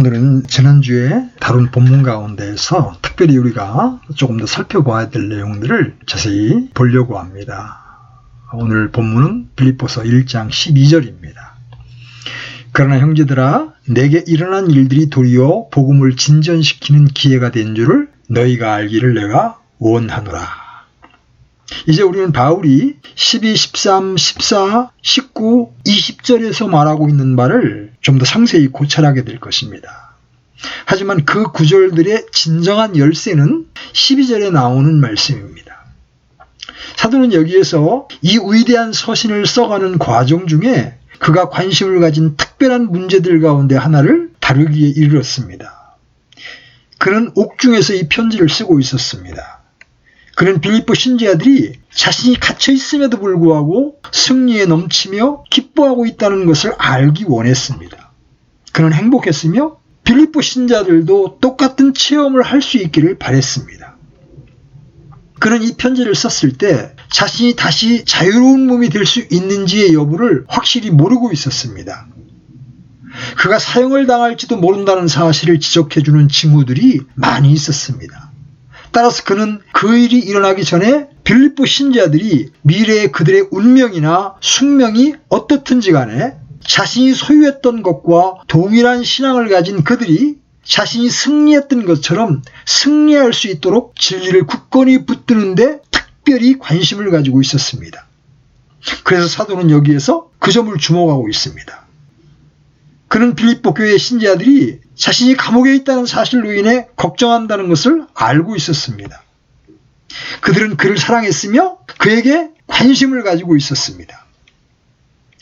오늘은 지난주에 다룬 본문 가운데에서 특별히 우리가 조금 더 살펴봐야 될 내용들을 자세히 보려고 합니다. 오늘 본문은 빌립보서 1장 12절입니다. 그러나 형제들아, 내게 일어난 일들이 도리어 복음을 진전시키는 기회가 된 줄을 너희가 알기를 내가 원하노라. 이제 우리는 바울이 12, 13, 14, 19, 20절에서 말하고 있는 말을 좀 더 상세히 고찰하게 될 것입니다. 하지만 그 구절들의 진정한 열쇠는 12절에 나오는 말씀입니다. 사도는 여기에서 이 위대한 서신을 써가는 과정 중에 그가 관심을 가진 특별한 문제들 가운데 하나를 다루기에 이르렀습니다. 그는 옥중에서 이 편지를 쓰고 있었습니다. 그는 빌립보 신자들이 자신이 갇혀 있음에도 불구하고 승리에 넘치며 기뻐하고 있다는 것을 알기 원했습니다. 그는 행복했으며 빌립보 신자들도 똑같은 체험을 할 수 있기를 바랬습니다. 그는 이 편지를 썼을 때 자신이 다시 자유로운 몸이 될 수 있는지의 여부를 확실히 모르고 있었습니다. 그가 사형을 당할지도 모른다는 사실을 지적해주는 징후들이 많이 있었습니다. 따라서 그는 그 일이 일어나기 전에 빌립보 신자들이 미래의 그들의 운명이나 숙명이 어떻든지 간에 자신이 소유했던 것과 동일한 신앙을 가진 그들이 자신이 승리했던 것처럼 승리할 수 있도록 진리를 굳건히 붙드는데 특별히 관심을 가지고 있었습니다. 그래서 사도는 여기에서 그 점을 주목하고 있습니다. 그는 빌립보 교회 신자들이 자신이 감옥에 있다는 사실로 인해 걱정한다는 것을 알고 있었습니다. 그들은 그를 사랑했으며 그에게 관심을 가지고 있었습니다.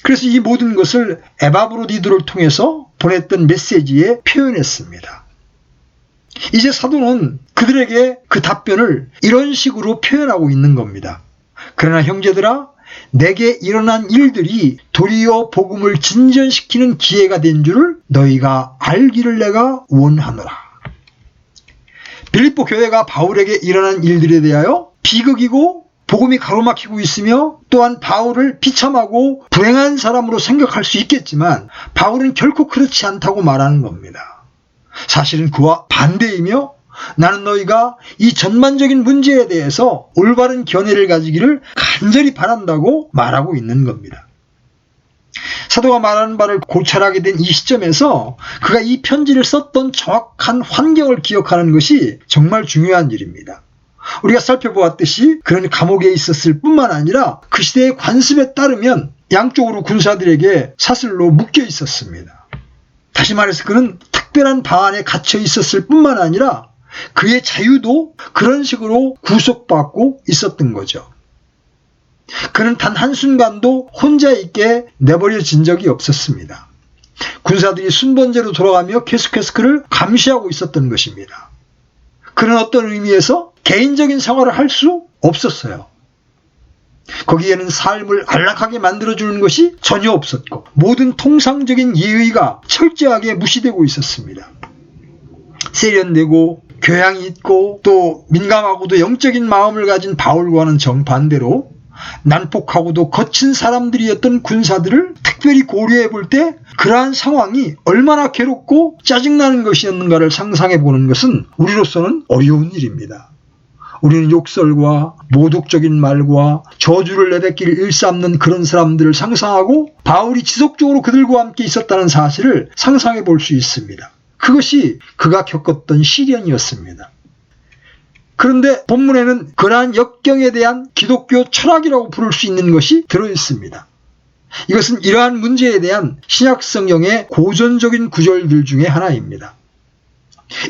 그래서 이 모든 것을 에바브로디도를 통해서 보냈던 메시지에 표현했습니다. 이제 사도는 그들에게 그 답변을 이런 식으로 표현하고 있는 겁니다. 그러나 형제들아, 내게 일어난 일들이 도리어 복음을 진전시키는 기회가 된 줄을 너희가 알기를 내가 원하노라. 빌립보 교회가 바울에게 일어난 일들에 대하여 비극이고 복음이 가로막히고 있으며 또한 바울을 비참하고 불행한 사람으로 생각할 수 있겠지만 바울은 결코 그렇지 않다고 말하는 겁니다. 사실은 그와 반대이며 나는 너희가 이 전반적인 문제에 대해서 올바른 견해를 가지기를 간절히 바란다고 말하고 있는 겁니다. 사도가 말하는 바를 고찰하게 된 이 시점에서 그가 이 편지를 썼던 정확한 환경을 기억하는 것이 정말 중요한 일입니다. 우리가 살펴보았듯이 그는 감옥에 있었을 뿐만 아니라 그 시대의 관습에 따르면 양쪽으로 군사들에게 사슬로 묶여 있었습니다. 다시 말해서 그는 특별한 방 안에 갇혀 있었을 뿐만 아니라 그의 자유도 그런 식으로 구속받고 있었던 거죠. 그는 단 한순간도 혼자 있게 내버려진 적이 없었습니다. 군사들이 순번제로 돌아가며 계속해서 그를 감시하고 있었던 것입니다. 그는 어떤 의미에서 개인적인 생활을 할 수 없었어요. 거기에는 삶을 안락하게 만들어주는 것이 전혀 없었고 모든 통상적인 예의가 철저하게 무시되고 있었습니다. 세련되고 교양이 있고 또 민감하고도 영적인 마음을 가진 바울과는 정반대로 난폭하고도 거친 사람들이었던 군사들을 특별히 고려해 볼 때 그러한 상황이 얼마나 괴롭고 짜증나는 것이었는가를 상상해 보는 것은 우리로서는 어려운 일입니다. 우리는 욕설과 모독적인 말과 저주를 내뱉기를 일삼는 그런 사람들을 상상하고 바울이 지속적으로 그들과 함께 있었다는 사실을 상상해 볼 수 있습니다. 그것이 그가 겪었던 시련이었습니다. 그런데 본문에는 그러한 역경에 대한 기독교 철학이라고 부를 수 있는 것이 들어있습니다. 이것은 이러한 문제에 대한 신약 성경의 고전적인 구절들 중에 하나입니다.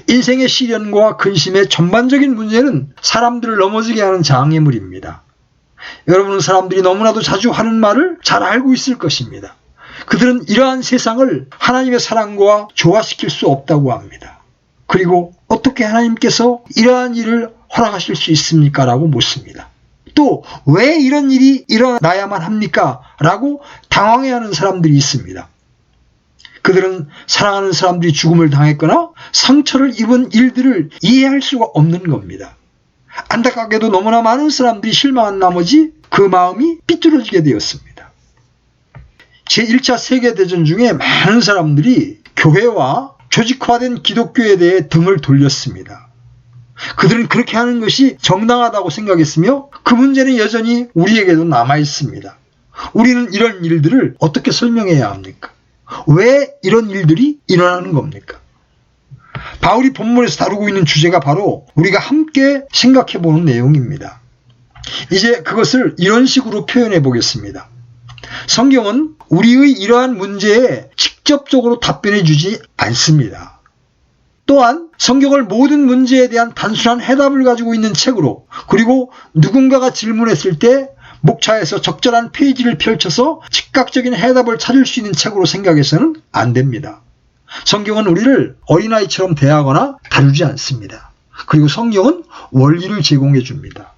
인생의 시련과 근심의 전반적인 문제는 사람들을 넘어지게 하는 장애물입니다. 여러분은 사람들이 너무나도 자주 하는 말을 잘 알고 있을 것입니다. 그들은 이러한 세상을 하나님의 사랑과 조화시킬 수 없다고 합니다. 그리고 어떻게 하나님께서 이러한 일을 허락하실 수 있습니까? 라고 묻습니다. 또 왜 이런 일이 일어나야만 합니까? 라고 당황해하는 사람들이 있습니다. 그들은 사랑하는 사람들이 죽음을 당했거나 상처를 입은 일들을 이해할 수가 없는 겁니다. 안타깝게도 너무나 많은 사람들이 실망한 나머지 그 마음이 삐뚤어지게 되었습니다. 제1차 세계대전 중에 많은 사람들이 교회와 조직화된 기독교에 대해 등을 돌렸습니다. 그들은 그렇게 하는 것이 정당하다고 생각했으며 그 문제는 여전히 우리에게도 남아 있습니다. 우리는 이런 일들을 어떻게 설명해야 합니까? 왜 이런 일들이 일어나는 겁니까? 바울이 본문에서 다루고 있는 주제가 바로 우리가 함께 생각해 보는 내용입니다. 이제 그것을 이런 식으로 표현해 보겠습니다. 성경은 우리의 이러한 문제에 직접적으로 답변해 주지 않습니다. 또한 성경을 모든 문제에 대한 단순한 해답을 가지고 있는 책으로, 그리고 누군가가 질문했을 때 목차에서 적절한 페이지를 펼쳐서 즉각적인 해답을 찾을 수 있는 책으로 생각해서는 안 됩니다. 성경은 우리를 어린아이처럼 대하거나 다루지 않습니다. 그리고 성경은 원리를 제공해 줍니다.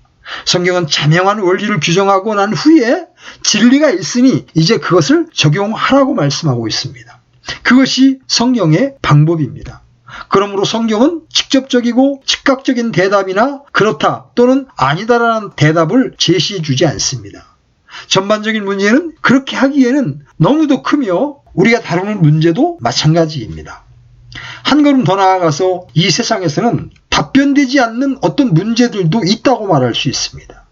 성경은 자명한 원리를 규정하고 난 후에 진리가 있으니 이제 그것을 적용하라고 말씀하고 있습니다. 그것이 성경의 방법입니다. 그러므로 성경은 직접적이고 즉각적인 대답이나 그렇다 또는 아니다라는 대답을 제시해 주지 않습니다. 전반적인 문제는 그렇게 하기에는 너무도 크며 우리가 다루는 문제도 마찬가지입니다. 한 걸음 더 나아가서 이 세상에서는 답변되지 않는 어떤 문제들도 있다고 말할 수 있습니다.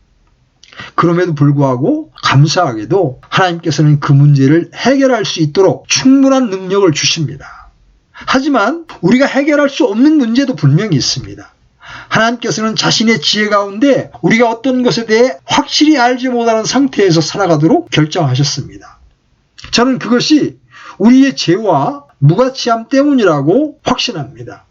그럼에도 불구하고 감사하게도 하나님께서는 그 문제를 해결할 수 있도록 충분한 능력을 주십니다. 하지만 우리가 해결할 수 없는 문제도 분명히 있습니다. 하나님께서는 자신의 지혜 가운데 우리가 어떤 것에 대해 확실히 알지 못하는 상태에서 살아가도록 결정하셨습니다. 저는 그것이 우리의 죄와 무가치함 때문이라고 확신합니다.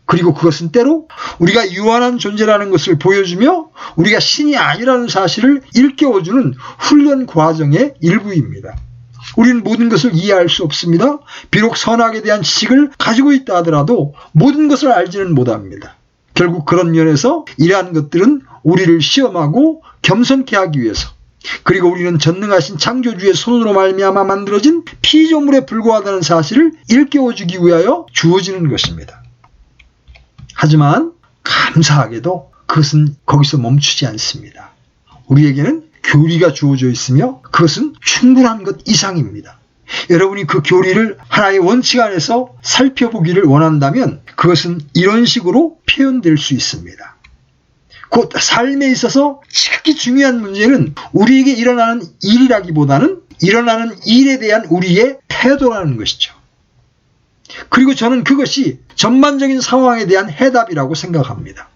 그리고 그것은 때로 우리가 유한한 존재라는 것을 보여주며 우리가 신이 아니라는 사실을 일깨워주는 훈련 과정의 일부입니다. 우리는 모든 것을 이해할 수 없습니다. 비록 선악에 대한 지식을 가지고 있다 하더라도 모든 것을 알지는 못합니다. 결국 그런 면에서 이러한 것들은 우리를 시험하고 겸손케 하기 위해서, 그리고 우리는 전능하신 창조주의 손으로 말미암아 만들어진 피조물에 불과하다는 사실을 일깨워주기 위하여 주어지는 것입니다. 하지만 감사하게도 그것은 거기서 멈추지 않습니다. 우리에게는 교리가 주어져 있으며 그것은 충분한 것 이상입니다. 여러분이 그 교리를 하나의 원칙 안에서 살펴보기를 원한다면 그것은 이런 식으로 표현될 수 있습니다. 곧 삶에 있어서 지극히 중요한 문제는 우리에게 일어나는 일이라기보다는 일어나는 일에 대한 우리의 태도라는 것이죠. 그리고 저는 그것이 전반적인 상황에 대한 해답이라고 생각합니다.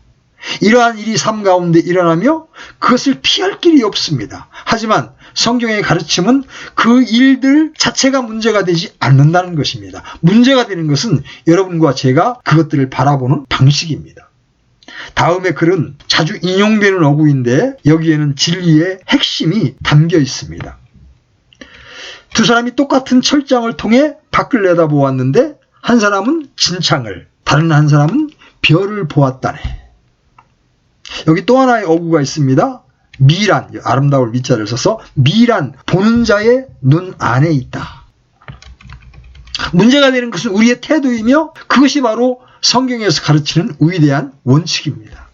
이러한 일이 삶 가운데 일어나며 그것을 피할 길이 없습니다. 하지만 성경의 가르침은 그 일들 자체가 문제가 되지 않는다는 것입니다. 문제가 되는 것은 여러분과 제가 그것들을 바라보는 방식입니다. 다음의 글은 자주 인용되는 어구인데 여기에는 진리의 핵심이 담겨 있습니다. 두 사람이 똑같은 철장을 통해 밖을 내다보았는데 한 사람은 진창을, 다른 한 사람은 별을 보았다네. 여기 또 하나의 어구가 있습니다. 미란, 아름다울 미자를 써서 미란, 보는 자의 눈 안에 있다. 문제가 되는 것은 우리의 태도이며 그것이 바로 성경에서 가르치는 위대한 원칙입니다.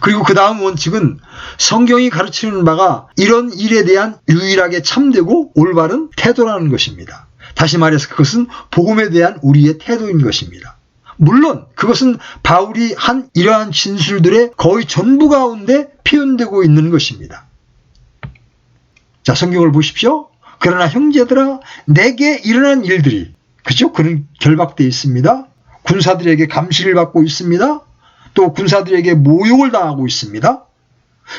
그리고 그 다음 원칙은 성경이 가르치는 바가 이런 일에 대한 유일하게 참되고 올바른 태도라는 것입니다. 다시 말해서 그것은 복음에 대한 우리의 태도인 것입니다. 물론 그것은 바울이 한 이러한 진술들의 거의 전부 가운데 표현되고 있는 것입니다. 자, 성경을 보십시오. 그러나 형제들아, 내게 일어난 일들이, 그죠? 그런 결박되어 있습니다. 군사들에게 감시를 받고 있습니다. 또 군사들에게 모욕을 당하고 있습니다.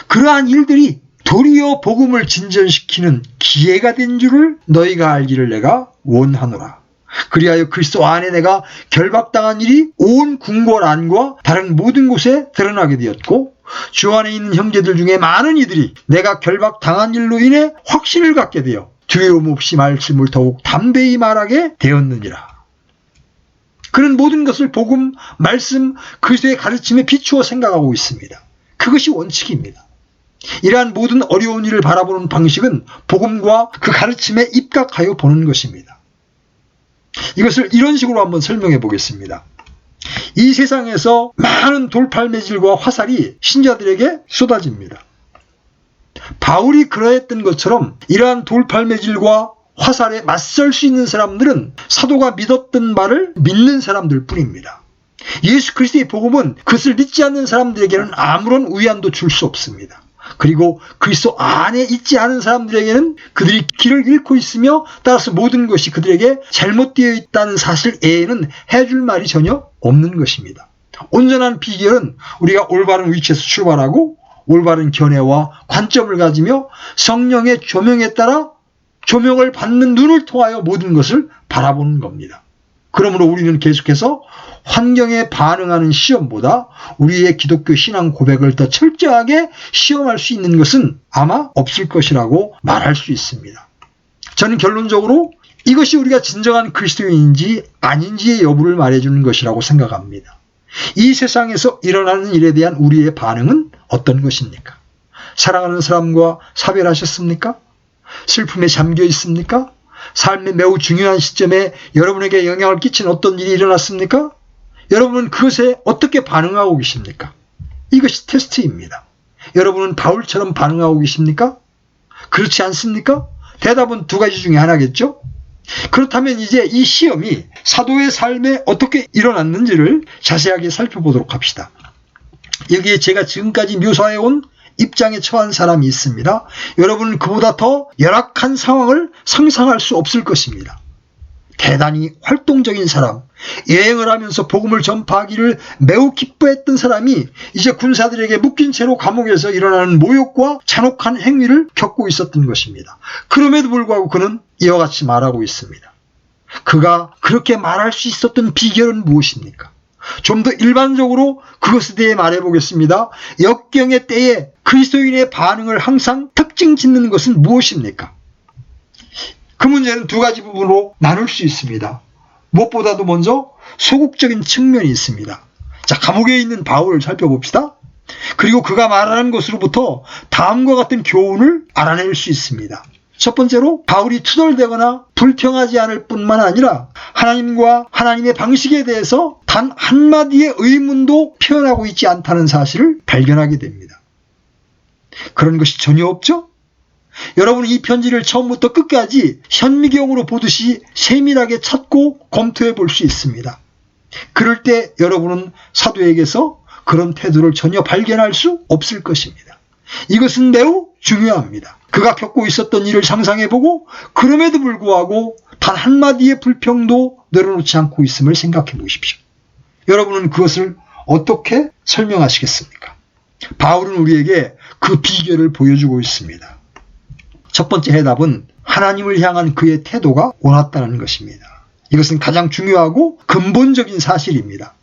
그러한 일들이 도리어 복음을 진전시키는 기회가 된 줄을 너희가 알기를 내가 원하노라. 그리하여 그리스도 안에 내가 결박당한 일이 온 궁궐 안과 다른 모든 곳에 드러나게 되었고 주 안에 있는 형제들 중에 많은 이들이 내가 결박당한 일로 인해 확신을 갖게 되어 두려움 없이 말씀을 더욱 담대히 말하게 되었느니라. 그는 모든 것을 복음, 말씀, 그리스도의 가르침에 비추어 생각하고 있습니다. 그것이 원칙입니다. 이러한 모든 어려운 일을 바라보는 방식은 복음과 그 가르침에 입각하여 보는 것입니다. 이것을 이런 식으로 한번 설명해 보겠습니다. 이 세상에서 많은 돌팔매질과 화살이 신자들에게 쏟아집니다. 바울이 그러했던 것처럼 이러한 돌팔매질과 화살에 맞설 수 있는 사람들은 사도가 믿었던 말을 믿는 사람들 뿐입니다. 예수 그리스도의 복음은 그것을 믿지 않는 사람들에게는 아무런 위안도 줄 수 없습니다. 그리고 그리스도 안에 있지 않은 사람들에게는 그들이 길을 잃고 있으며 따라서 모든 것이 그들에게 잘못되어 있다는 사실 외에는 해줄 말이 전혀 없는 것입니다. 온전한 비결은 우리가 올바른 위치에서 출발하고 올바른 견해와 관점을 가지며 성령의 조명에 따라 조명을 받는 눈을 통하여 모든 것을 바라보는 겁니다. 그러므로 우리는 계속해서 환경에 반응하는 시험보다 우리의 기독교 신앙 고백을 더 철저하게 시험할 수 있는 것은 아마 없을 것이라고 말할 수 있습니다. 저는 결론적으로 이것이 우리가 진정한 그리스도인인지 아닌지의 여부를 말해주는 것이라고 생각합니다. 이 세상에서 일어나는 일에 대한 우리의 반응은 어떤 것입니까? 사랑하는 사람과 사별하셨습니까? 슬픔에 잠겨 있습니까? 삶의 매우 중요한 시점에 여러분에게 영향을 끼친 어떤 일이 일어났습니까? 여러분은 그것에 어떻게 반응하고 계십니까? 이것이 테스트입니다. 여러분은 바울처럼 반응하고 계십니까? 그렇지 않습니까? 대답은 두 가지 중에 하나겠죠? 그렇다면 이제 이 시험이 사도의 삶에 어떻게 일어났는지를 자세하게 살펴보도록 합시다. 여기에 제가 지금까지 묘사해온 입장에 처한 사람이 있습니다. 여러분은 그보다 더 열악한 상황을 상상할 수 없을 것입니다. 대단히 활동적인 사람, 여행을 하면서 복음을 전파하기를 매우 기뻐했던 사람이 이제 군사들에게 묶인 채로 감옥에서 일어나는 모욕과 잔혹한 행위를 겪고 있었던 것입니다. 그럼에도 불구하고 그는 이와 같이 말하고 있습니다. 그가 그렇게 말할 수 있었던 비결은 무엇입니까? 좀 더 일반적으로 그것에 대해 말해보겠습니다. 역경의 때에 그리스도인의 반응을 항상 특징 짓는 것은 무엇입니까? 그 문제는 두 가지 부분으로 나눌 수 있습니다. 무엇보다도 먼저 소극적인 측면이 있습니다. 자, 감옥에 있는 바울을 살펴봅시다. 그리고 그가 말하는 것으로부터 다음과 같은 교훈을 알아낼 수 있습니다. 첫 번째로 바울이 투덜대거나 불평하지 않을 뿐만 아니라 하나님과 하나님의 방식에 대해서 단 한마디의 의문도 표현하고 있지 않다는 사실을 발견하게 됩니다. 그런 것이 전혀 없죠? 여러분은 이 편지를 처음부터 끝까지 현미경으로 보듯이 세밀하게 찾고 검토해 볼 수 있습니다. 그럴 때 여러분은 사도에게서 그런 태도를 전혀 발견할 수 없을 것입니다. 이것은 매우 중요합니다. 그가 겪고 있었던 일을 상상해보고 그럼에도 불구하고 단 한마디의 불평도 내려놓지 않고 있음을 생각해 보십시오. 여러분은 그것을 어떻게 설명하시겠습니까? 바울은 우리에게 그 비결을 보여주고 있습니다. 첫 번째 해답은 하나님을 향한 그의 태도가 옳았다는 것입니다. 이것은 가장 중요하고 근본적인 사실입니다.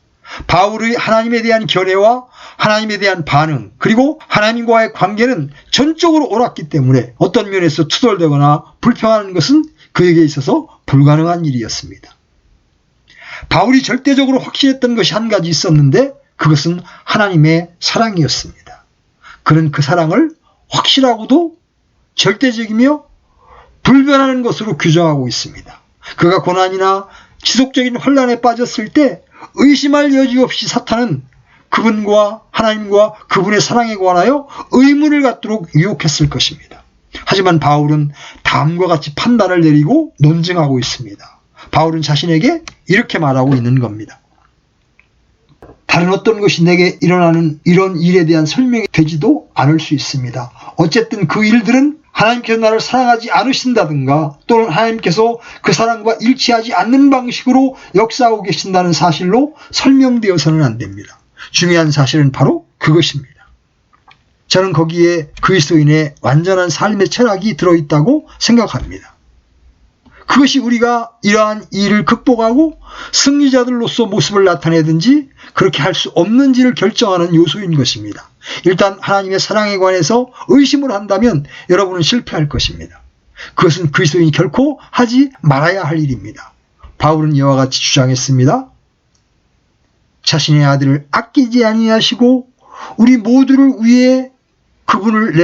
바울의 하나님에 대한 견해와 하나님에 대한 반응, 그리고 하나님과의 관계는 전적으로 옳았기 때문에 어떤 면에서 투덜대거나 불평하는 것은 그에게 있어서 불가능한 일이었습니다. 바울이 절대적으로 확신했던 것이 한 가지 있었는데 그것은 하나님의 사랑이었습니다. 그는 그 사랑을 확실하고도 절대적이며 불변하는 것으로 규정하고 있습니다. 그가 고난이나 지속적인 혼란에 빠졌을 때 의심할 여지 없이 사탄은 그분과 하나님과 그분의 사랑에 관하여 의문을 갖도록 유혹했을 것입니다. 하지만 바울은 다음과 같이 판단을 내리고 논증하고 있습니다. 바울은 자신에게 이렇게 말하고 있는 겁니다. 다른 어떤 것이 내게 일어나는 이런 일에 대한 설명이 되지도 않을 수 있습니다. 어쨌든 그 일들은 하나님께서 나를 사랑하지 않으신다든가 또는 하나님께서 그 사랑과 일치하지 않는 방식으로 역사하고 계신다는 사실로 설명되어서는 안 됩니다. 중요한 사실은 바로 그것입니다. 저는 거기에 그리스도인의 완전한 삶의 철학이 들어있다고 생각합니다. 그것이 우리가 이러한 일을 극복하고 승리자들로서 모습을 나타내든지 그렇게 할 수 없는지를 결정하는 요소인 것입니다. 일단 하나님의 사랑에 관해서 의심을 한다면 여러분은 실패할 것입니다. 그것은 그리스도인이 결코 하지 말아야 할 일입니다. 바울은 이와 같이 주장했습니다. 자신의 아들을 아끼지 아니하시고 우리 모두를 위해 그분을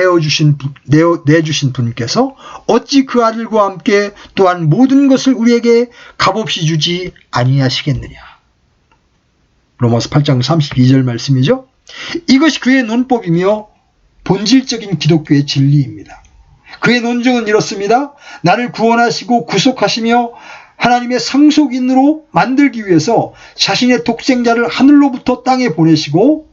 내주신 분께서 어찌 그 아들과 함께 또한 모든 것을 우리에게 값없이 주지 아니하시겠느냐. 로마서 8장 32절 말씀이죠. 이것이 그의 논법이며 본질적인 기독교의 진리입니다. 그의 논증은 이렇습니다. 나를 구원하시고 구속하시며 하나님의 상속인으로 만들기 위해서 자신의 독생자를 하늘로부터 땅에 보내시고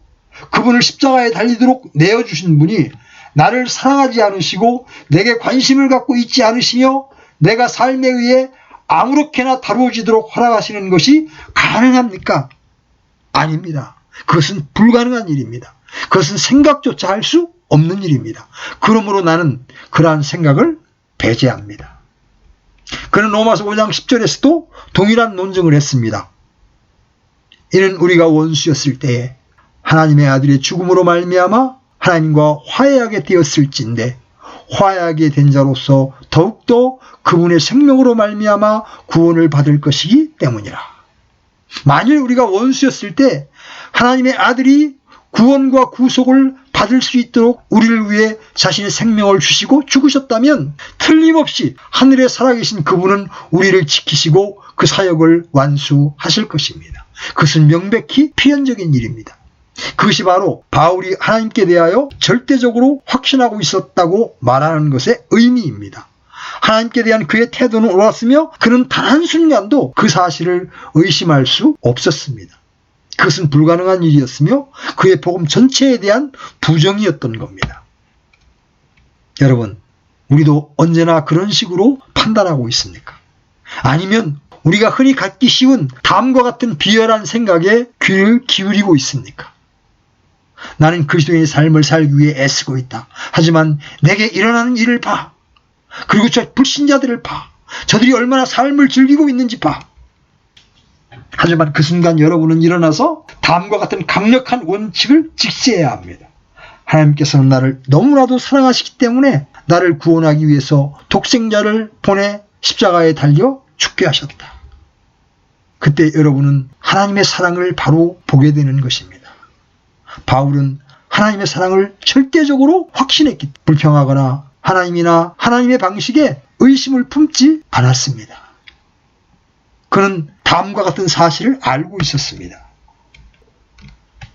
그분을 십자가에 달리도록 내어주신 분이 나를 사랑하지 않으시고 내게 관심을 갖고 있지 않으시며 내가 삶에 의해 아무렇게나 다루어지도록 허락하시는 것이 가능합니까? 아닙니다. 그것은 불가능한 일입니다. 그것은 생각조차 할 수 없는 일입니다. 그러므로 나는 그러한 생각을 배제합니다. 그는 로마서 5장 10절에서도 동일한 논증을 했습니다. 이는 우리가 원수였을 때에 하나님의 아들의 죽음으로 말미암아 하나님과 화해하게 되었을진데 화해하게 된 자로서 더욱더 그분의 생명으로 말미암아 구원을 받을 것이기 때문이라. 만일 우리가 원수였을 때 하나님의 아들이 구원과 구속을 받을 수 있도록 우리를 위해 자신의 생명을 주시고 죽으셨다면 틀림없이 하늘에 살아계신 그분은 우리를 지키시고 그 사역을 완수하실 것입니다. 그것은 명백히 필연적인 일입니다. 그것이 바로 바울이 하나님께 대하여 절대적으로 확신하고 있었다고 말하는 것의 의미입니다. 하나님께 대한 그의 태도는 옳았으며 그는 단 한순간도 그 사실을 의심할 수 없었습니다. 그것은 불가능한 일이었으며 그의 복음 전체에 대한 부정이었던 겁니다. 여러분, 우리도 언제나 그런 식으로 판단하고 있습니까? 아니면 우리가 흔히 갖기 쉬운 다음과 같은 비열한 생각에 귀를 기울이고 있습니까? 나는 그리스도인의 삶을 살기 위해 애쓰고 있다. 하지만 내게 일어나는 일을 봐. 그리고 저 불신자들을 봐. 저들이 얼마나 삶을 즐기고 있는지 봐. 하지만 그 순간 여러분은 일어나서 다음과 같은 강력한 원칙을 직시해야 합니다. 하나님께서는 나를 너무나도 사랑하시기 때문에 나를 구원하기 위해서 독생자를 보내 십자가에 달려 죽게 하셨다. 그때 여러분은 하나님의 사랑을 바로 보게 되는 것입니다. 바울은 하나님의 사랑을 절대적으로 확신했기 때문에 불평하거나 하나님이나 하나님의 방식에 의심을 품지 않았습니다. 그는 다음과 같은 사실을 알고 있었습니다.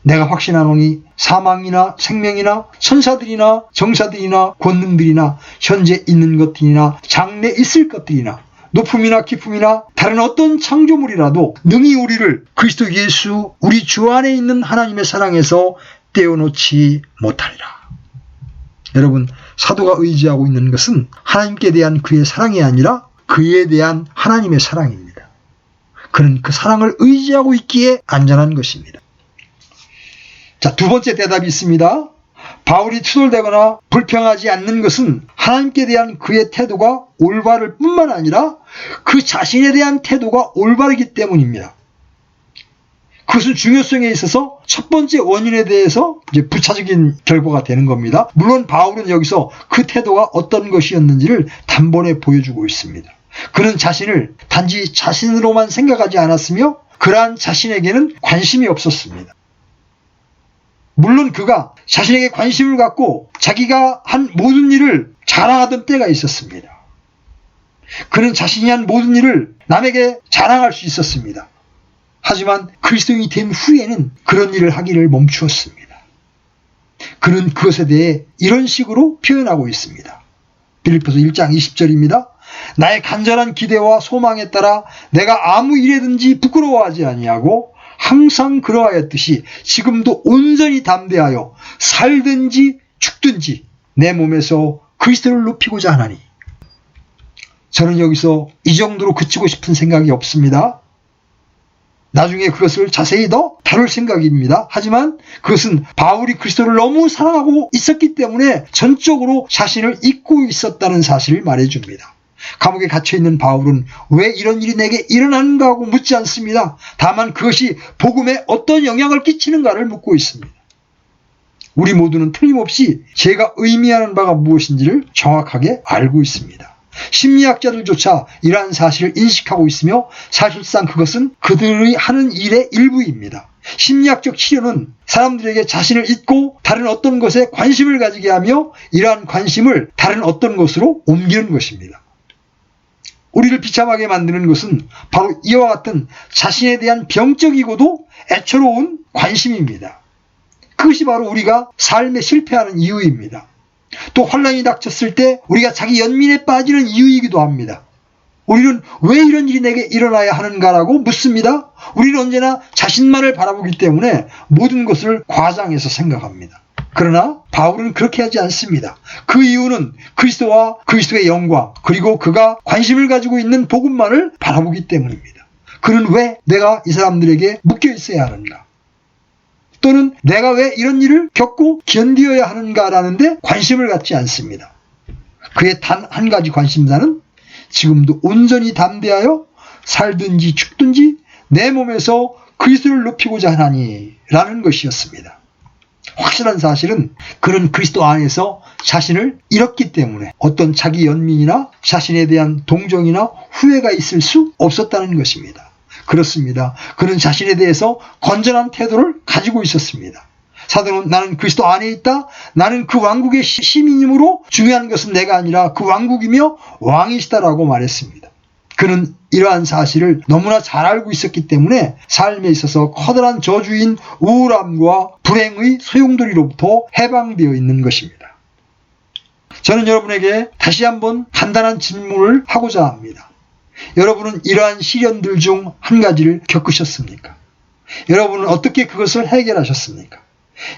내가 확신하노니 사망이나 생명이나 천사들이나 정사들이나 권능들이나 현재 있는 것들이나 장래 있을 것들이나 높음이나 깊음이나 다른 어떤 창조물이라도 능히 우리를 그리스도 예수 우리 주 안에 있는 하나님의 사랑에서 떼어놓지 못하리라. 여러분, 사도가 의지하고 있는 것은 하나님께 대한 그의 사랑이 아니라 그에 대한 하나님의 사랑입니다. 그는 그 사랑을 의지하고 있기에 안전한 것입니다. 자, 두 번째 대답이 있습니다. 바울이 투덜대거나 불평하지 않는 것은 하나님께 대한 그의 태도가 올바를 뿐만 아니라 그 자신에 대한 태도가 올바르기 때문입니다. 그것은 중요성에 있어서 첫 번째 원인에 대해서 이제 부차적인 결과가 되는 겁니다. 물론 바울은 여기서 그 태도가 어떤 것이었는지를 단번에 보여주고 있습니다. 그는 자신을 단지 자신으로만 생각하지 않았으며 그러한 자신에게는 관심이 없었습니다. 물론 그가 자신에게 관심을 갖고 자기가 한 모든 일을 자랑하던 때가 있었습니다. 그는 자신이 한 모든 일을 남에게 자랑할 수 있었습니다. 하지만 그리스도인이 된 후에는 그런 일을 하기를 멈추었습니다. 그는 그것에 대해 이런 식으로 표현하고 있습니다. 빌립보서 1장 20절입니다. 나의 간절한 기대와 소망에 따라 내가 아무 일에든지 부끄러워하지 아니하고 항상 그러하였듯이 지금도 온전히 담대하여 살든지 죽든지 내 몸에서 그리스도를 높이고자 하나니. 저는 여기서 이 정도로 그치고 싶은 생각이 없습니다. 나중에 그것을 자세히 더 다룰 생각입니다. 하지만 그것은 바울이 그리스도를 너무 사랑하고 있었기 때문에 전적으로 자신을 잊고 있었다는 사실을 말해줍니다. 감옥에 갇혀있는 바울은 왜 이런 일이 내게 일어나는가 하고 묻지 않습니다. 다만 그것이 복음에 어떤 영향을 끼치는가를 묻고 있습니다. 우리 모두는 틀림없이 제가 의미하는 바가 무엇인지를 정확하게 알고 있습니다. 심리학자들조차 이러한 사실을 인식하고 있으며 사실상 그것은 그들이 하는 일의 일부입니다. 심리학적 치료는 사람들에게 자신을 잊고 다른 어떤 것에 관심을 가지게 하며 이러한 관심을 다른 어떤 것으로 옮기는 것입니다. 우리를 비참하게 만드는 것은 바로 이와 같은 자신에 대한 병적이고도 애처로운 관심입니다. 그것이 바로 우리가 삶에 실패하는 이유입니다. 또 환난이 닥쳤을 때 우리가 자기 연민에 빠지는 이유이기도 합니다. 우리는 왜 이런 일이 내게 일어나야 하는가라고 묻습니다. 우리는 언제나 자신만을 바라보기 때문에 모든 것을 과장해서 생각합니다. 그러나 바울은 그렇게 하지 않습니다. 그 이유는 그리스도와 그리스도의 영광, 그리고 그가 관심을 가지고 있는 복음만을 바라보기 때문입니다. 그는 왜 내가 이 사람들에게 묶여 있어야 하는가? 또는 내가 왜 이런 일을 겪고 견디어야 하는가라는 데 관심을 갖지 않습니다. 그의 단 한 가지 관심사는 지금도 온전히 담대하여 살든지 죽든지 내 몸에서 그리스도를 높이고자 하나니라는 것이었습니다. 확실한 사실은 그는 그리스도 안에서 자신을 잃었기 때문에 어떤 자기 연민이나 자신에 대한 동정이나 후회가 있을 수 없었다는 것입니다. 그렇습니다. 그는 자신에 대해서 건전한 태도를 가지고 있었습니다. 사도는 나는 그리스도 안에 있다. 나는 그 왕국의 시민이므로 중요한 것은 내가 아니라 그 왕국이며 왕이시다라고 말했습니다. 그는 이러한 사실을 너무나 잘 알고 있었기 때문에 삶에 있어서 커다란 저주인 우울함과 불행의 소용돌이로부터 해방되어 있는 것입니다. 저는 여러분에게 다시 한번 간단한 질문을 하고자 합니다. 여러분은 이러한 시련들 중 한 가지를 겪으셨습니까? 여러분은 어떻게 그것을 해결하셨습니까?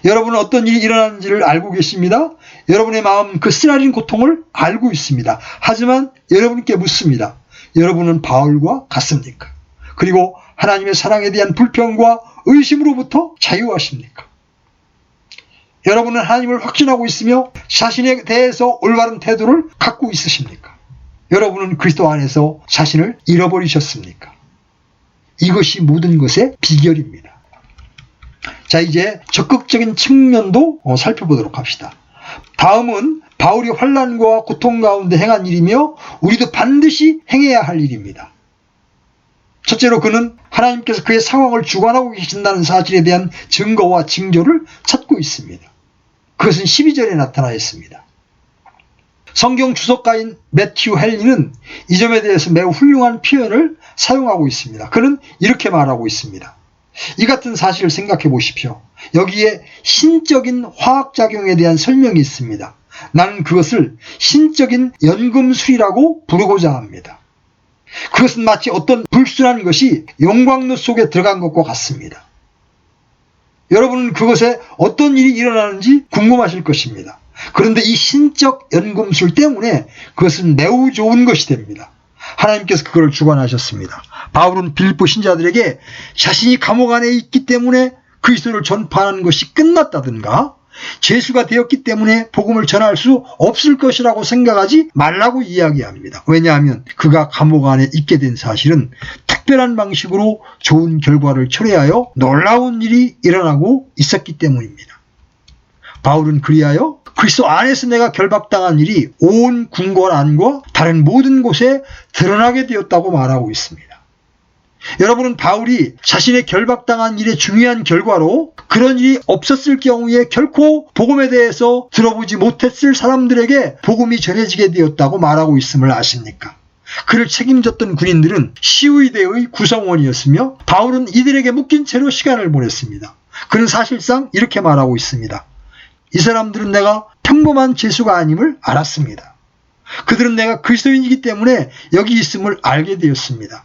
여러분은 어떤 일이 일어나는지를 알고 계십니다. 여러분의 마음 그 쓰라린 고통을 알고 있습니다. 하지만 여러분께 묻습니다. 여러분은 바울과 같습니까? 그리고 하나님의 사랑에 대한 불평과 의심으로부터 자유하십니까? 여러분은 하나님을 확신하고 있으며 자신에 대해서 올바른 태도를 갖고 있으십니까? 여러분은 그리스도 안에서 자신을 잃어버리셨습니까? 이것이 모든 것의 비결입니다. 자, 이제 적극적인 측면도 살펴보도록 합시다. 다음은 바울이 환난과 고통 가운데 행한 일이며 우리도 반드시 행해야 할 일입니다. 첫째로 그는 하나님께서 그의 상황을 주관하고 계신다는 사실에 대한 증거와 징조를 찾고 있습니다. 그것은 12절에 나타나 있습니다. 성경 주석가인 매튜 헨리는 이 점에 대해서 매우 훌륭한 표현을 사용하고 있습니다. 그는 이렇게 말하고 있습니다. 이 같은 사실을 생각해 보십시오. 여기에 신적인 화학작용에 대한 설명이 있습니다. 나는 그것을 신적인 연금술이라고 부르고자 합니다. 그것은 마치 어떤 불순한 것이 용광로 속에 들어간 것과 같습니다. 여러분은 그것에 어떤 일이 일어나는지 궁금하실 것입니다. 그런데 이 신적 연금술 때문에 그것은 매우 좋은 것이 됩니다. 하나님께서 그걸 주관하셨습니다. 바울은 빌립보 신자들에게 자신이 감옥 안에 있기 때문에 그리스도를 전파하는 것이 끝났다든가 죄수가 되었기 때문에 복음을 전할 수 없을 것이라고 생각하지 말라고 이야기합니다. 왜냐하면 그가 감옥 안에 있게 된 사실은 특별한 방식으로 좋은 결과를 초래하여 놀라운 일이 일어나고 있었기 때문입니다. 바울은 그리하여 그리스도 안에서 내가 결박당한 일이 온 궁궐 안과 다른 모든 곳에 드러나게 되었다고 말하고 있습니다. 여러분은 바울이 자신의 결박당한 일의 중요한 결과로 그런 일이 없었을 경우에 결코 복음에 대해서 들어보지 못했을 사람들에게 복음이 전해지게 되었다고 말하고 있음을 아십니까? 그를 책임졌던 군인들은 시위대의 구성원이었으며 바울은 이들에게 묶인 채로 시간을 보냈습니다. 그는 사실상 이렇게 말하고 있습니다. 이 사람들은 내가 평범한 죄수가 아님을 알았습니다. 그들은 내가 그리스도인이기 때문에 여기 있음을 알게 되었습니다.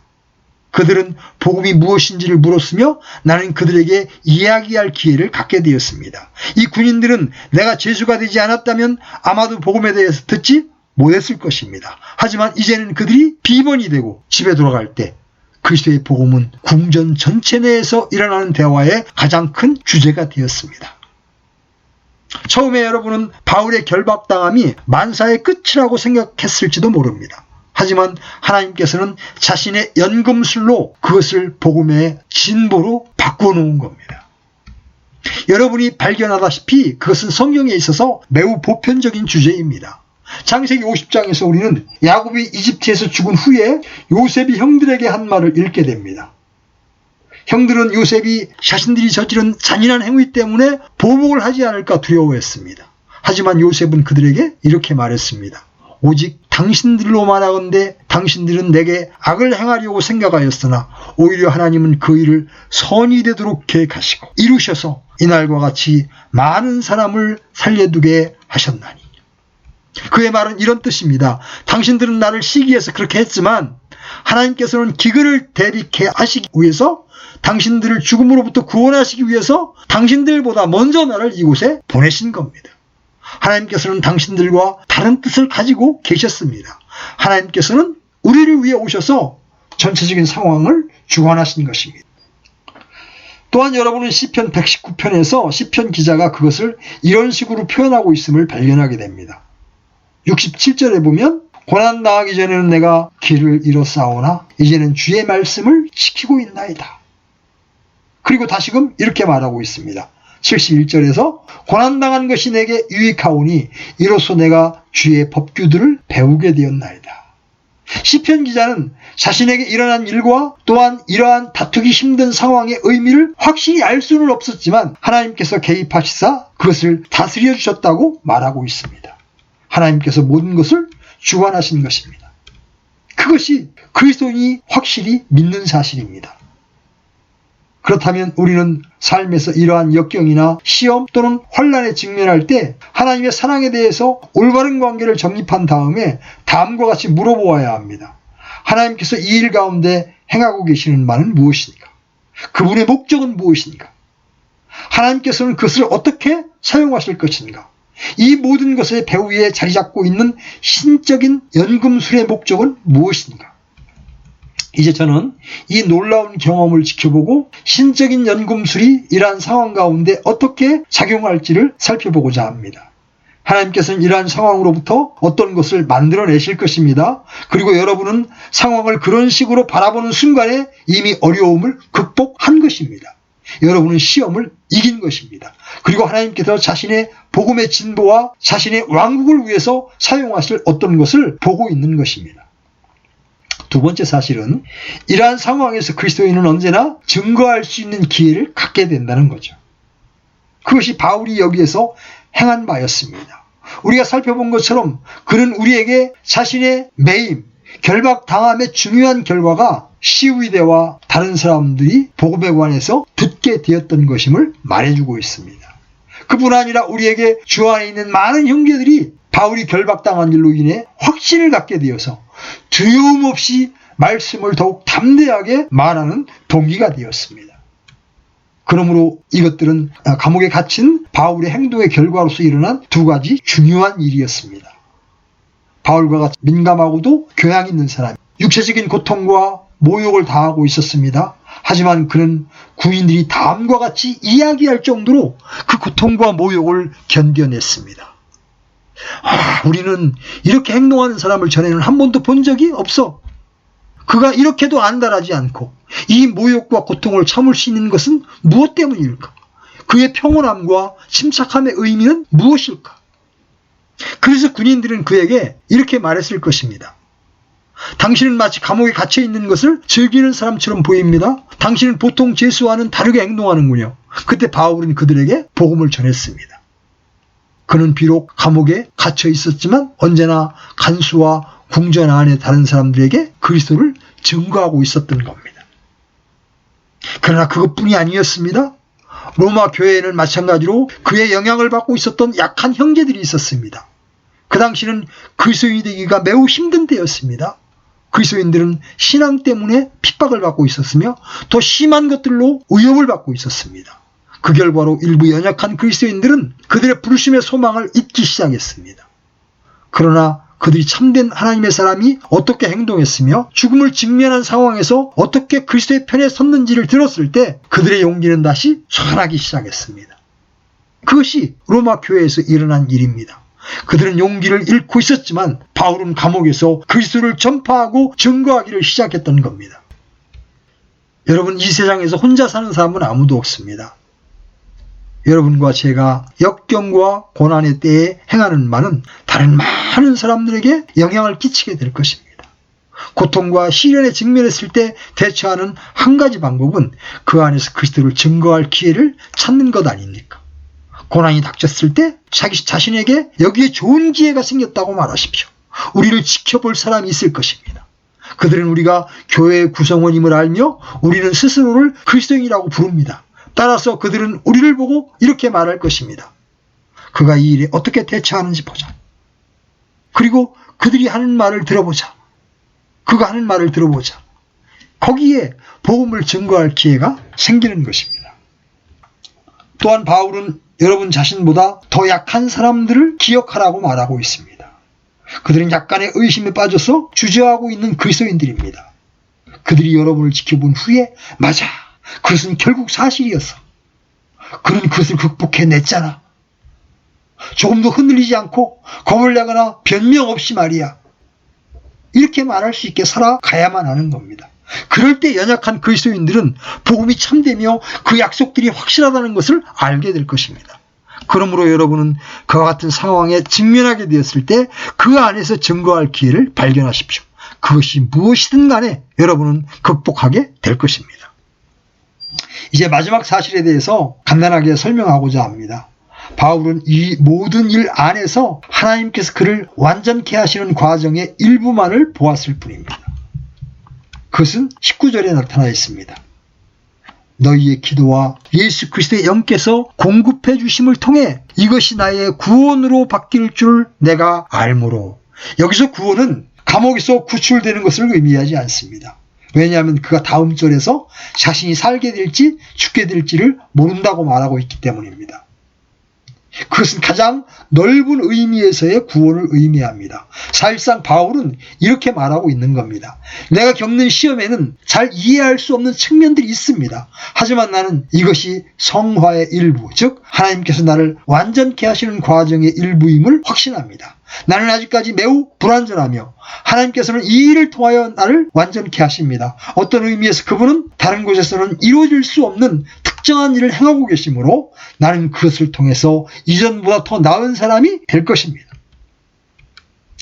그들은 복음이 무엇인지를 물었으며 나는 그들에게 이야기할 기회를 갖게 되었습니다. 이 군인들은 내가 죄수가 되지 않았다면 아마도 복음에 대해서 듣지 못했을 것입니다. 하지만 이제는 그들이 비번이 되고 집에 돌아갈 때 그리스도의 복음은 궁전 전체 내에서 일어나는 대화의 가장 큰 주제가 되었습니다. 처음에 여러분은 바울의 결박당함이 만사의 끝이라고 생각했을지도 모릅니다. 하지만 하나님께서는 자신의 연금술로 그것을 복음의 진보로 바꾸어 놓은 겁니다. 여러분이 발견하다시피 그것은 성경에 있어서 매우 보편적인 주제입니다. 창세기 50장에서 우리는 야곱이 이집트에서 죽은 후에 요셉이 형들에게 한 말을 읽게 됩니다. 형들은 요셉이 자신들이 저지른 잔인한 행위 때문에 보복을 하지 않을까 두려워했습니다. 하지만 요셉은 그들에게 이렇게 말했습니다. 오직 당신들로 말하건대 당신들은 내게 악을 행하려고 생각하였으나 오히려 하나님은 그 일을 선이 되도록 계획하시고 이루셔서 이날과 같이 많은 사람을 살려두게 하셨나니. 그의 말은 이런 뜻입니다. 당신들은 나를 시기해서 그렇게 했지만 하나님께서는 기근을 대비케 하시기 위해서, 당신들을 죽음으로부터 구원하시기 위해서 당신들보다 먼저 나를 이곳에 보내신 겁니다. 하나님께서는 당신들과 다른 뜻을 가지고 계셨습니다. 하나님께서는 우리를 위해 오셔서 전체적인 상황을 주관하신 것입니다. 또한 여러분은 시편 119편에서 시편 기자가 그것을 이런 식으로 표현하고 있음을 발견하게 됩니다. 67절에 보면 고난당하기 전에는 내가 길을 잃었사오나 이제는 주의 말씀을 지키고 있나이다. 그리고 다시금 이렇게 말하고 있습니다. 71절에서 고난당한 것이 내게 유익하오니 이로써 내가 주의 법규들을 배우게 되었나이다. 시편 기자는 자신에게 일어난 일과 또한 이러한 다투기 힘든 상황의 의미를 확실히 알 수는 없었지만 하나님께서 개입하시사 그것을 다스려 주셨다고 말하고 있습니다. 하나님께서 모든 것을 주관하신 것입니다. 그것이 그리스도인이 확실히 믿는 사실입니다. 그렇다면 우리는 삶에서 이러한 역경이나 시험 또는 환난에 직면할 때 하나님의 사랑에 대해서 올바른 관계를 정립한 다음에 다음과 같이 물어보아야 합니다. 하나님께서 이 일 가운데 행하고 계시는 바는 무엇입니까? 그분의 목적은 무엇입니까? 하나님께서는 그것을 어떻게 사용하실 것인가? 이 모든 것의 배후에 자리 잡고 있는 신적인 연금술의 목적은 무엇인가? 이제 저는 이 놀라운 경험을 지켜보고 신적인 연금술이 이러한 상황 가운데 어떻게 작용할지를 살펴보고자 합니다. 하나님께서는 이러한 상황으로부터 어떤 것을 만들어내실 것입니다. 그리고 여러분은 상황을 그런 식으로 바라보는 순간에 이미 어려움을 극복한 것입니다. 여러분은 시험을 이긴 것입니다. 그리고 하나님께서 자신의 복음의 진보와 자신의 왕국을 위해서 사용하실 어떤 것을 보고 있는 것입니다. 두 번째 사실은 이러한 상황에서 그리스도인은 언제나 증거할 수 있는 기회를 갖게 된다는 거죠. 그것이 바울이 여기에서 행한 바였습니다. 우리가 살펴본 것처럼 그는 우리에게 자신의 매임, 결박당함의 중요한 결과가 시위대와 다른 사람들이 복음에 관해서 듣게 되었던 것임을 말해주고 있습니다. 그뿐 아니라 우리에게 주 안에 있는 많은 형제들이 바울이 결박당한 일로 인해 확신을 갖게 되어서 두려움 없이 말씀을 더욱 담대하게 말하는 동기가 되었습니다. 그러므로 이것들은 감옥에 갇힌 바울의 행동의 결과로서 일어난 두 가지 중요한 일이었습니다. 바울과 같이 민감하고도 교양 있는 사람, 육체적인 고통과 모욕을 당하고 있었습니다. 하지만 그는 군인들이 다음과 같이 이야기할 정도로 그 고통과 모욕을 견뎌냈습니다. 우리는 이렇게 행동하는 사람을 전에는 한 번도 본 적이 없어. 그가 이렇게도 안달하지 않고 이 모욕과 고통을 참을 수 있는 것은 무엇 때문일까? 그의 평온함과 침착함의 의미는 무엇일까? 그래서 군인들은 그에게 이렇게 말했을 것입니다. 당신은 마치 감옥에 갇혀 있는 것을 즐기는 사람처럼 보입니다. 당신은 보통 죄수와는 다르게 행동하는군요. 그때 바울은 그들에게 복음을 전했습니다. 그는 비록 감옥에 갇혀 있었지만 언제나 간수와 궁전 안에 다른 사람들에게 그리스도를 증거하고 있었던 겁니다. 그러나 그것뿐이 아니었습니다. 로마 교회에는 마찬가지로 그의 영향을 받고 있었던 약한 형제들이 있었습니다. 그 당시는 그리스도인이 되기가 매우 힘든 때였습니다. 그리스도인들은 신앙 때문에 핍박을 받고 있었으며 더 심한 것들로 위협을 받고 있었습니다. 그 결과로 일부 연약한 그리스도인들은 그들의 부르심의 소망을 잊기 시작했습니다. 그러나 그들이 참된 하나님의 사람이 어떻게 행동했으며 죽음을 직면한 상황에서 어떻게 그리스도의 편에 섰는지를 들었을 때 그들의 용기는 다시 솟아나기 시작했습니다. 그것이 로마 교회에서 일어난 일입니다. 그들은 용기를 잃고 있었지만 바울은 감옥에서 그리스도를 전파하고 증거하기를 시작했던 겁니다. 여러분, 이 세상에서 혼자 사는 사람은 아무도 없습니다. 여러분과 제가 역경과 고난의 때에 행하는 말은 다른 많은 사람들에게 영향을 끼치게 될 것입니다. 고통과 시련에 직면했을 때 대처하는 한 가지 방법은 그 안에서 그리스도를 증거할 기회를 찾는 것 아닙니까? 고난이 닥쳤을 때 자기 자신에게 여기에 좋은 기회가 생겼다고 말하십시오. 우리를 지켜볼 사람이 있을 것입니다. 그들은 우리가 교회의 구성원임을 알며 우리는 스스로를 그리스도인이라고 부릅니다. 따라서 그들은 우리를 보고 이렇게 말할 것입니다. 그가 이 일에 어떻게 대처하는지 보자. 그리고 그들이 하는 말을 들어보자. 그가 하는 말을 들어보자. 거기에 복음을 증거할 기회가 생기는 것입니다. 또한 바울은 여러분 자신보다 더 약한 사람들을 기억하라고 말하고 있습니다. 그들은 약간의 의심에 빠져서 주저하고 있는 그리스도인들입니다. 그들이 여러분을 지켜본 후에 맞아, 그것은 결국 사실이었어. 그는 그것을 극복해냈잖아. 조금도 흔들리지 않고 겁을 내거나 변명 없이 말이야. 이렇게 말할 수 있게 살아가야만 하는 겁니다. 그럴 때 연약한 그리스도인들은 복음이 참되며 그 약속들이 확실하다는 것을 알게 될 것입니다. 그러므로 여러분은 그와 같은 상황에 직면하게 되었을 때 그 안에서 증거할 기회를 발견하십시오. 그것이 무엇이든 간에 여러분은 극복하게 될 것입니다. 이제 마지막 사실에 대해서 간단하게 설명하고자 합니다. 바울은 이 모든 일 안에서 하나님께서 그를 완전케 하시는 과정의 일부만을 보았을 뿐입니다. 그것은 19절에 나타나 있습니다. 너희의 기도와 예수 그리스도의 영께서 공급해 주심을 통해 이것이 나의 구원으로 바뀔 줄 내가 알므로. 여기서 구원은 감옥에서 구출되는 것을 의미하지 않습니다. 왜냐하면 그가 다음 절에서 자신이 살게 될지 죽게 될지를 모른다고 말하고 있기 때문입니다. 그것은 가장 넓은 의미에서의 구원을 의미합니다. 사실상 바울은 이렇게 말하고 있는 겁니다. 내가 겪는 시험에는 잘 이해할 수 없는 측면들이 있습니다. 하지만 나는 이것이 성화의 일부, 즉 하나님께서 나를 완전케 하시는 과정의 일부임을 확신합니다. 나는 아직까지 매우 불완전하며 하나님께서는 이 일을 통하여 나를 완전케 하십니다. 어떤 의미에서 그분은 다른 곳에서는 이루어질 수 없는 특정한 일을 행하고 계시므로 나는 그것을 통해서 이전보다 더 나은 사람이 될 것입니다.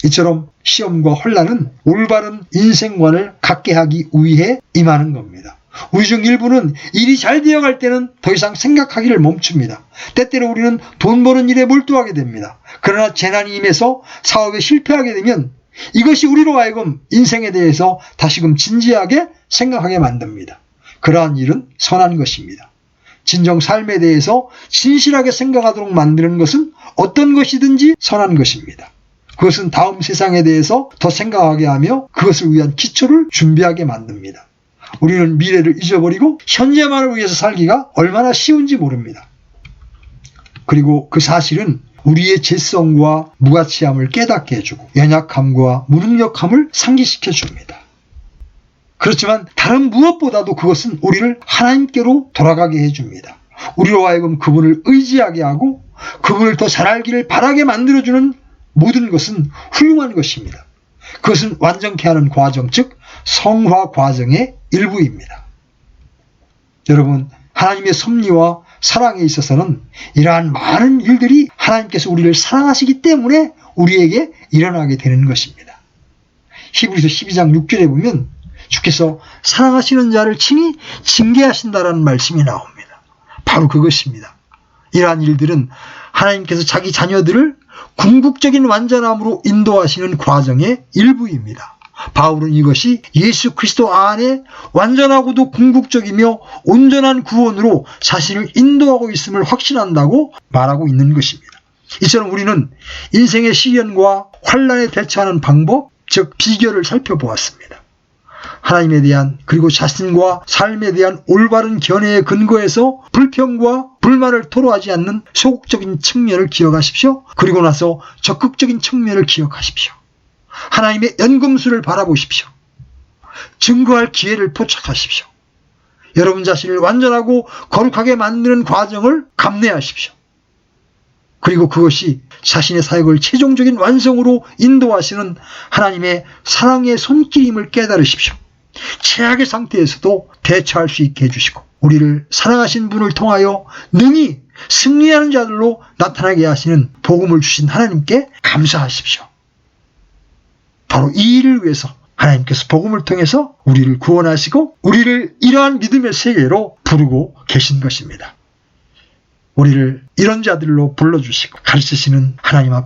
이처럼 시험과 혼란은 올바른 인생관을 갖게 하기 위해 임하는 겁니다. 우리 중 일부는 일이 잘 되어갈 때는 더 이상 생각하기를 멈춥니다. 때때로 우리는 돈 버는 일에 몰두하게 됩니다. 그러나 재난이 임해서 사업에 실패하게 되면 이것이 우리로 하여금 인생에 대해서 다시금 진지하게 생각하게 만듭니다. 그러한 일은 선한 것입니다. 진정 삶에 대해서 진실하게 생각하도록 만드는 것은 어떤 것이든지 선한 것입니다. 그것은 다음 세상에 대해서 더 생각하게 하며 그것을 위한 기초를 준비하게 만듭니다. 우리는 미래를 잊어버리고 현재만을 위해서 살기가 얼마나 쉬운지 모릅니다. 그리고 그 사실은 우리의 죄성과 무가치함을 깨닫게 해주고 연약함과 무능력함을 상기시켜 줍니다. 그렇지만 다른 무엇보다도 그것은 우리를 하나님께로 돌아가게 해줍니다. 우리로 하여금 그분을 의지하게 하고 그분을 더 잘 알기를 바라게 만들어주는 모든 것은 훌륭한 것입니다. 그것은 완전케 하는 과정, 즉 성화 과정의 일부입니다. 여러분, 하나님의 섭리와 사랑에 있어서는 이러한 많은 일들이 하나님께서 우리를 사랑하시기 때문에 우리에게 일어나게 되는 것입니다. 히브리서 12장 6절에 보면 주께서 사랑하시는 자를 친히 징계하신다라는 말씀이 나옵니다. 바로 그것입니다. 이러한 일들은 하나님께서 자기 자녀들을 궁극적인 완전함으로 인도하시는 과정의 일부입니다. 바울은 이것이 예수 그리스도 안에 완전하고도 궁극적이며 온전한 구원으로 자신을 인도하고 있음을 확신한다고 말하고 있는 것입니다. 이처럼 우리는 인생의 시련과 환난에 대처하는 방법, 즉 비결을 살펴보았습니다. 하나님에 대한 그리고 자신과 삶에 대한 올바른 견해의 근거에서 불평과 불만을 토로하지 않는 소극적인 측면을 기억하십시오. 그리고 나서 적극적인 측면을 기억하십시오. 하나님의 연금술을 바라보십시오. 증거할 기회를 포착하십시오. 여러분 자신을 완전하고 거룩하게 만드는 과정을 감내하십시오. 그리고 그것이 자신의 사역을 최종적인 완성으로 인도하시는 하나님의 사랑의 손길임을 깨달으십시오. 최악의 상태에서도 대처할 수 있게 해주시고 우리를 사랑하신 분을 통하여 능히 승리하는 자들로 나타나게 하시는 복음을 주신 하나님께 감사하십시오. 바로 이 일을 위해서 하나님께서 복음을 통해서 우리를 구원하시고 우리를 이러한 믿음의 세계로 부르고 계신 것입니다. 우리를 이런 자들로 불러주시고 가르치시는 하나님 앞에